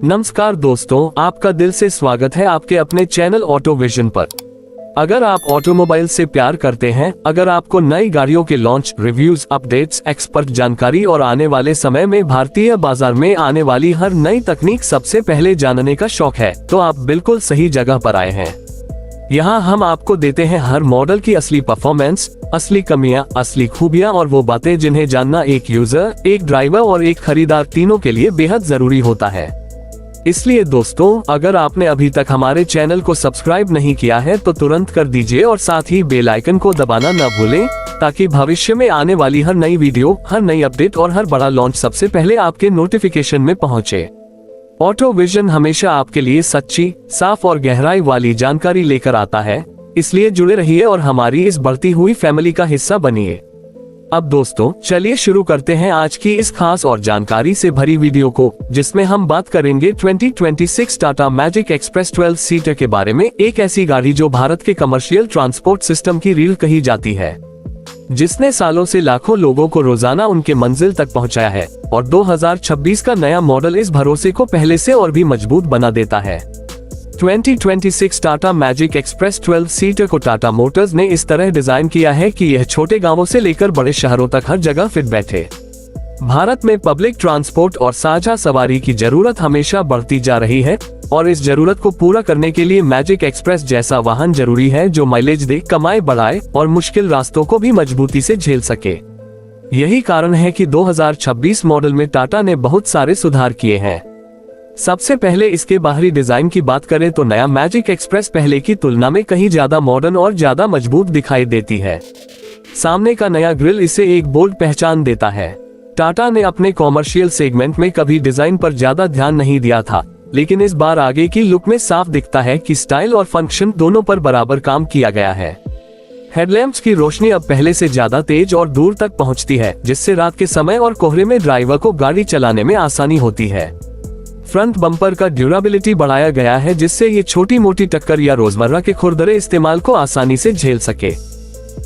नमस्कार दोस्तों, आपका दिल से स्वागत है आपके अपने चैनल ऑटो विजन पर। अगर आप ऑटोमोबाइल से प्यार करते हैं, अगर आपको नई गाड़ियों के लॉन्च, रिव्यूज, अपडेट्स, एक्सपर्ट जानकारी और आने वाले समय में भारतीय बाजार में आने वाली हर नई तकनीक सबसे पहले जानने का शौक है, तो आप बिल्कुल सही जगह पर आए हैं। यहाँ हम आपको देते हैं हर मॉडल की असली परफॉर्मेंस, असली कमियां, असली खूबियां और वो बातें जिन्हें जानना एक यूजर, एक ड्राइवर और एक खरीदार तीनों के लिए बेहद जरूरी होता है। इसलिए दोस्तों, अगर आपने अभी तक हमारे चैनल को सब्सक्राइब नहीं किया है तो तुरंत कर दीजिए और साथ ही बेल आइकन को दबाना न भूलें, ताकि भविष्य में आने वाली हर नई वीडियो, हर नई अपडेट और हर बड़ा लॉन्च सबसे पहले आपके नोटिफिकेशन में पहुंचे। ऑटो विजन हमेशा आपके लिए सच्ची, साफ और गहराई वाली जानकारी लेकर आता है, इसलिए जुड़े रहिए और हमारी इस बढ़ती हुई फैमिली का हिस्सा बनिए। अब दोस्तों, चलिए शुरू करते हैं आज की इस खास और जानकारी से भरी वीडियो को, जिसमें हम बात करेंगे 2026 टाटा मैजिक एक्सप्रेस 12 सीटर के बारे में। एक ऐसी गाड़ी जो भारत के कमर्शियल ट्रांसपोर्ट सिस्टम की रीढ़ कही जाती है, जिसने सालों से लाखों लोगों को रोजाना उनके मंजिल तक पहुंचाया है, और 2026 का नया मॉडल इस भरोसे को पहले से और भी मजबूत बना देता है। 2026 टाटा मैजिक एक्सप्रेस 12 सीटर को टाटा मोटर्स ने इस तरह डिजाइन किया है कि यह छोटे गांवों से लेकर बड़े शहरों तक हर जगह फिट बैठे। भारत में पब्लिक ट्रांसपोर्ट और साझा सवारी की जरूरत हमेशा बढ़ती जा रही है, और इस जरूरत को पूरा करने के लिए मैजिक एक्सप्रेस जैसा वाहन जरूरी है जो माइलेज दे, कमाई बढ़ाए और मुश्किल रास्तों को भी मजबूती से झेल सके। यही कारण है कि 2026 मॉडल में टाटा ने बहुत सारे सुधार किए हैं। सबसे पहले इसके बाहरी डिजाइन की बात करें तो नया मैजिक एक्सप्रेस पहले की तुलना में कहीं ज्यादा मॉडर्न और ज्यादा मजबूत दिखाई देती है। सामने का नया ग्रिल इसे एक बोल्ड पहचान देता है। टाटा ने अपने कॉमर्शियल सेगमेंट में कभी डिजाइन पर ज्यादा ध्यान नहीं दिया था, लेकिन इस बार आगे की लुक में साफ दिखता है कि स्टाइल और फंक्शन दोनों पर बराबर काम किया गया है। हेडलैम्प्स की रोशनी अब पहले से ज्यादा तेज और दूर तक पहुंचती है, जिससे रात के समय और कोहरे में ड्राइवर को गाड़ी चलाने में आसानी होती है। फ्रंट बम्पर का ड्यूरेबिलिटी बढ़ाया गया है, जिससे ये छोटी मोटी टक्कर या रोजमर्रा के खुरदरे इस्तेमाल को आसानी से झेल सके।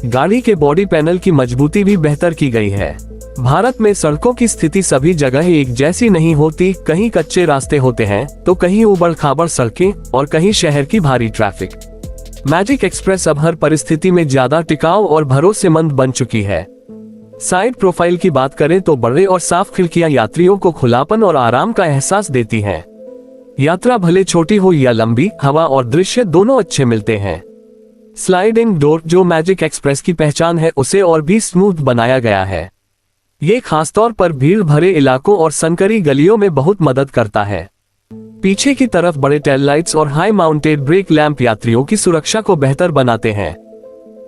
गाड़ी के बॉडी पैनल की मजबूती भी बेहतर की गई है। भारत में सड़कों की स्थिति सभी जगह एक जैसी नहीं होती, कहीं कच्चे रास्ते होते हैं तो कहीं उबड़ खाबड़ सड़कें और कहीं शहर की भारी ट्रैफिक। मैजिक एक्सप्रेस अब हर परिस्थिति में ज्यादा टिकाऊ और भरोसेमंद बन चुकी है। साइड प्रोफाइल की बात करें तो बड़े और साफ खिड़कियां यात्रियों को खुलापन और आराम का एहसास देती हैं। यात्रा भले छोटी हो या लंबी, हवा और दृश्य दोनों अच्छे मिलते हैं। स्लाइडिंग डोर जो मैजिक एक्सप्रेस की पहचान है, उसे और भी स्मूथ बनाया गया है। ये खासतौर पर भीड़ भरे इलाकों और संकरी गलियों में बहुत मदद करता है। पीछे की तरफ बड़े टेल लाइट्स और हाई माउंटेड ब्रेक लैंप यात्रियों की सुरक्षा को बेहतर बनाते हैं।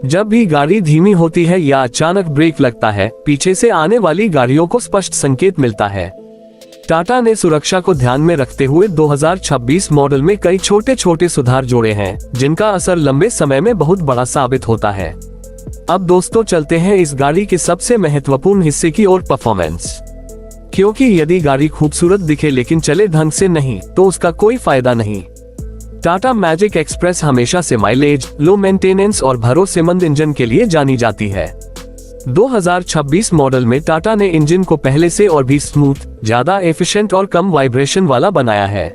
जब भी गाड़ी धीमी होती है या अचानक ब्रेक लगता है, पीछे से आने वाली गाड़ियों को स्पष्ट संकेत मिलता है। टाटा ने सुरक्षा को ध्यान में रखते हुए 2026 मॉडल में कई छोटे छोटे सुधार जोड़े हैं, जिनका असर लंबे समय में बहुत बड़ा साबित होता है। अब दोस्तों, चलते हैं इस गाड़ी के सबसे महत्वपूर्ण हिस्से की ओर, परफॉर्मेंस। क्योंकि यदि गाड़ी खूबसूरत दिखे लेकिन चले ढंग से नहीं, तो उसका कोई फायदा नहीं। टाटा मैजिक एक्सप्रेस हमेशा से माइलेज, लो मेंटेनेंस और भरोसेमंद इंजन के लिए जानी जाती है। 2026 मॉडल में टाटा ने इंजन को पहले से और भी स्मूथ, ज्यादा एफिशिएंट और कम वाइब्रेशन वाला बनाया है।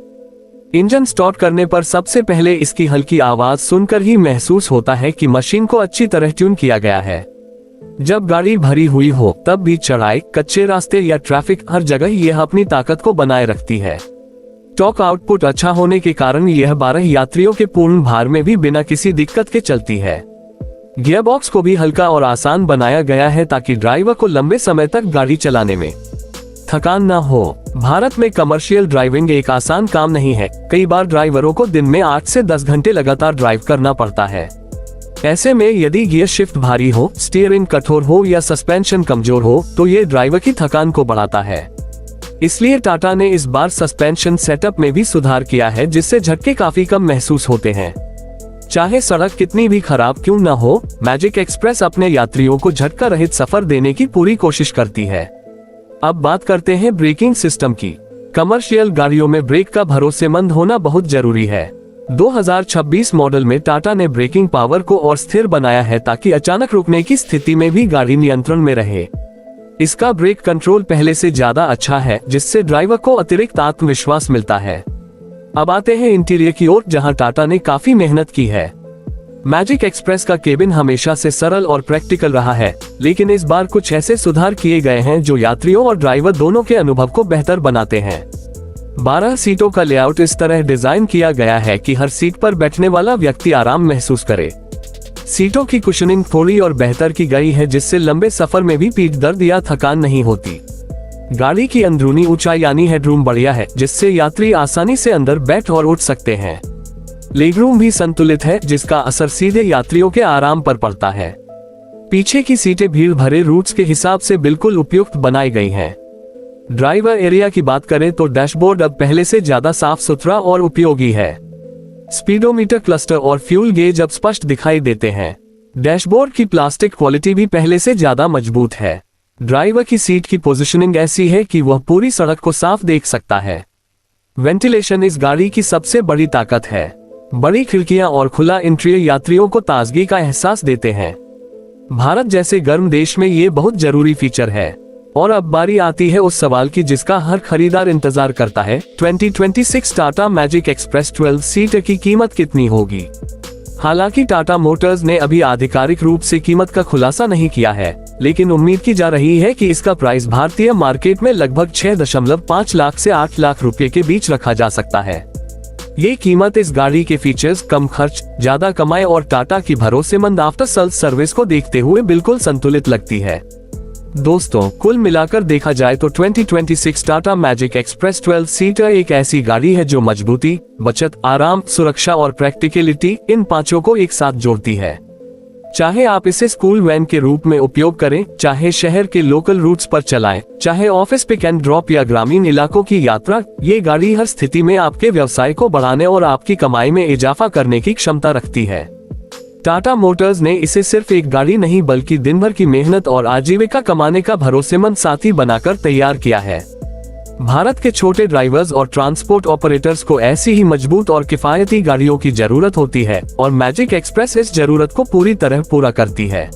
इंजन स्टार्ट करने पर सबसे पहले इसकी हल्की आवाज सुनकर ही महसूस होता है कि मशीन को अच्छी तरह ट्यून किया गया है। जब गाड़ी भरी हुई हो तब भी चढ़ाई, कच्चे रास्ते या ट्रैफिक, हर जगह यह अपनी ताकत को बनाए रखती है। टॉर्क आउटपुट अच्छा होने के कारण यह 12 यात्रियों के पूर्ण भार में भी बिना किसी दिक्कत के चलती है। गियरबॉक्स को भी हल्का और आसान बनाया गया है ताकि ड्राइवर को लंबे समय तक गाड़ी चलाने में थकान न हो। भारत में कमर्शियल ड्राइविंग एक आसान काम नहीं है। कई बार ड्राइवरों को दिन में 8 से 10 घंटे लगातार ड्राइव करना पड़ता है। ऐसे में यदि गियर शिफ्ट भारी हो, स्टीयरिंग कठोर हो या सस्पेंशन कमजोर हो, तो ये ड्राइवर की थकान को बढ़ाता है। इसलिए टाटा ने इस बार सस्पेंशन सेटअप में भी सुधार किया है, जिससे झटके काफी कम महसूस होते हैं। चाहे सड़क कितनी भी खराब क्यों न हो, मैजिक एक्सप्रेस अपने यात्रियों को झटका रहित सफर देने की पूरी कोशिश करती है। अब बात करते हैं ब्रेकिंग सिस्टम की। कमर्शियल गाड़ियों में ब्रेक का भरोसेमंद होना बहुत जरूरी है। 2026 मॉडल में टाटा ने ब्रेकिंग पावर को और स्थिर बनाया है ताकि अचानक रुकने की स्थिति में भी गाड़ी नियंत्रण में रहे। इसका ब्रेक कंट्रोल पहले से ज्यादा अच्छा है, जिससे ड्राइवर को अतिरिक्त आत्मविश्वास मिलता है। अब आते हैं इंटीरियर की ओर, जहां टाटा ने काफी मेहनत की है। मैजिक एक्सप्रेस का केबिन हमेशा से सरल और प्रैक्टिकल रहा है, लेकिन इस बार कुछ ऐसे सुधार किए गए हैं जो यात्रियों और ड्राइवर दोनों के अनुभव को बेहतर बनाते हैं। 12 सीटों का लेआउट इस तरह डिजाइन किया गया है कि हर सीट पर बैठने वाला व्यक्ति आराम महसूस करे। सीटों की कुशनिंग थोड़ी और बेहतर की गई है, जिससे लंबे सफर में भी पीठ दर्द या थकान नहीं होती। गाड़ी की अंदरूनी ऊंचाई यानी हेडरूम बढ़िया है, जिससे यात्री आसानी से अंदर बैठ और उठ सकते हैं। लेगरूम भी संतुलित है, जिसका असर सीधे यात्रियों के आराम पर पड़ता है। पीछे की सीटें भीड़ भरे रूट्स के हिसाब से बिल्कुल उपयुक्त बनाई गई हैं। ड्राइवर एरिया की बात करें तो डैशबोर्ड अब पहले से ज्यादा साफ सुथरा और उपयोगी है। स्पीडोमीटर, क्लस्टर और फ्यूल गेज अब स्पष्ट दिखाई देते हैं। डैशबोर्ड की प्लास्टिक क्वालिटी भी पहले से ज्यादा मजबूत है। ड्राइवर की सीट की पोजीशनिंग ऐसी है कि वह पूरी सड़क को साफ देख सकता है। वेंटिलेशन इस गाड़ी की सबसे बड़ी ताकत है। बड़ी खिड़कियां और खुला इंटीरियर यात्रियों को ताजगी का एहसास देते हैं। भारत जैसे गर्म देश में ये बहुत जरूरी फीचर है। और अब बारी आती है उस सवाल की जिसका हर खरीदार इंतजार करता है। 2026 टाटा मैजिक एक्सप्रेस 12 सीटर की कीमत कितनी होगी? हालांकि टाटा मोटर्स ने अभी आधिकारिक रूप से कीमत का खुलासा नहीं किया है, लेकिन उम्मीद की जा रही है कि इसका प्राइस भारतीय मार्केट में लगभग 6.5 लाख से 8 लाख रुपए के बीच रखा जा सकता है। ये कीमत इस गाड़ी के फीचर्स, कम खर्च, ज्यादा कमाई और टाटा की भरोसेमंद आफ्टर सेल्स सर्विस को देखते हुए बिल्कुल संतुलित लगती है। दोस्तों, कुल मिलाकर देखा जाए तो 2026 टाटा मैजिक एक्सप्रेस 12 सीटर एक ऐसी गाड़ी है जो मजबूती, बचत, आराम, सुरक्षा और प्रैक्टिकलिटी, इन पांचों को एक साथ जोड़ती है। चाहे आप इसे स्कूल वैन के रूप में उपयोग करें, चाहे शहर के लोकल रूट्स पर चलाएं, चाहे ऑफिस पिक एंड ड्रॉप या ग्रामीण इलाकों की यात्रा, ये गाड़ी हर स्थिति में आपके व्यवसाय को बढ़ाने और आपकी कमाई में इजाफा करने की क्षमता रखती है। टाटा मोटर्स ने इसे सिर्फ एक गाड़ी नहीं बल्कि दिन भर की मेहनत और आजीविका कमाने का भरोसेमंद साथी बनाकर तैयार किया है। भारत के छोटे ड्राइवर्स और ट्रांसपोर्ट ऑपरेटर्स को ऐसी ही मजबूत और किफायती गाड़ियों की जरूरत होती है, और मैजिक एक्सप्रेस इस जरूरत को पूरी तरह पूरा करती है।